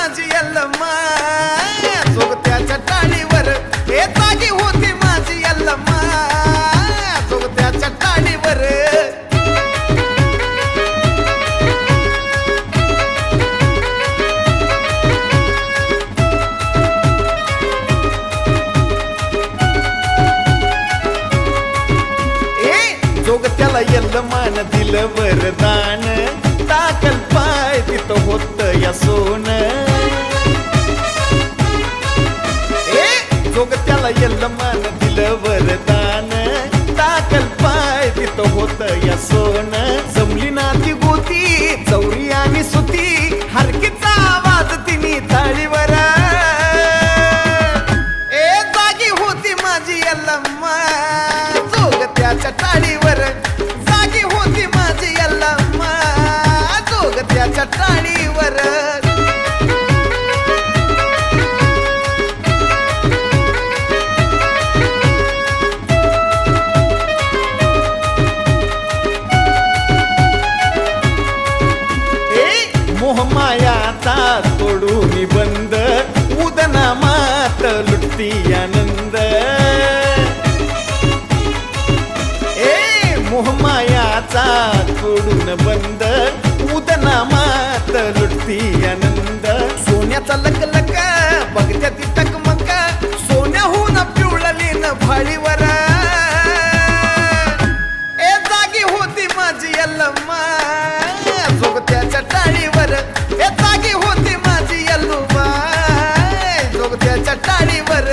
माझी यल्लम्मा जोगत्याच्या टाळीवर हे जागी होती माझी यल्लम्मा जोगत्याच्या टाळीवर जोगत्याला यल्लमान दिलं वरदान टाकल पाय तिथं होत या सोन जोगत्याला यल्लमान दिलं वरदान टाकल पाय तिथं होत या सोन जमली ना ती गोती चौरी आणि सुती हरकीचा आवाज तिनी थाळीवर जागी होती माझी यल्लम्मा जोगत्याच्या टाळीवर जागी होती माझी यल्लम्मा जोगत्याच्या टाळीवर मोहमायाचा तोडून बंद उदना मात लुटती आनंद मोहमायाचा तोडून बंद उदना मात लुटती आनंद सोन्याचा लकलक बघत्या ती टकमक सोन्याहून पिवळली न भाळीवर जागी होती माझी यल्लम्मा जोगत्याच्या टाळीवर जागी होती माझी यल्लम्मा जोगत्याच्या टाळीवर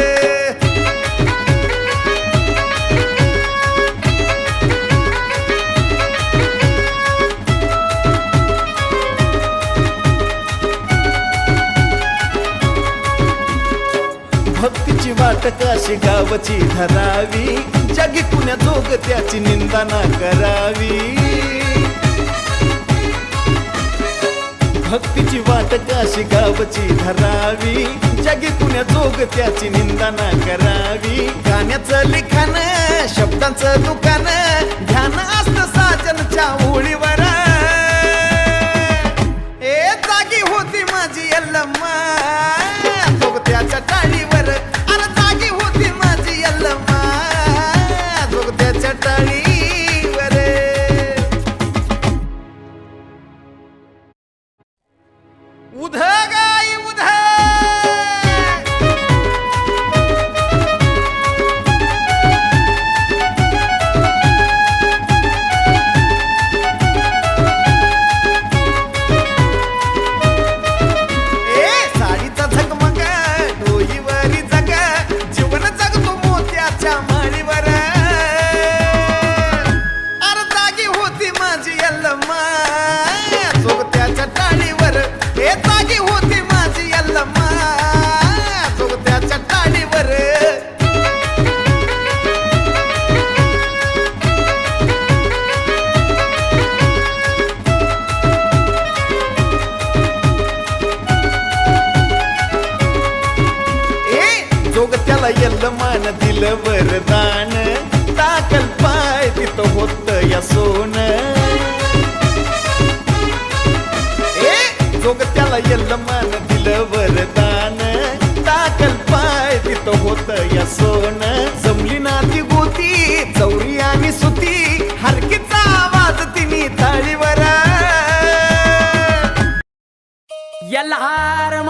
भक्तीची वाट काशी गावची धरावी जगी कुण्या जोगत्याची निंदा ना करावी भक्तीची वाट काशी गावची धरावी जगी कुण्या जोगत्याची निंदा ना करावी गाण्याचं लिखाण शब्दांचं दुकान ध्यान असतं साजनच्या ओळीवर जागी होती माझी यल्लम्मा जोगत्याच्या टाळीवर अरे जागी होती माझी यल्लम्मा जोगत्याच्या टाळीवर उध गाई उध साडीचा झगमग डोईवरी जग जीवन जगतो मोत्याच्या माळीवर अरे जागी होती माझी यल्लम्मा जोगत्याच्या टाळीवर जागी होती माझी यल्लम्मा जोगत्याच्या टाळीवर जोगत्याला यल्लमान दिलं वरदान टाकल पाय तिथं होत या सोन जोगत्याला यल्लमान दिलं वरदान टाकल पाय तिथं होत या सोन जमली ना ती गोती चौरी आणि सुती हरकीचा आवाज तिनी थाळीवर यल्हार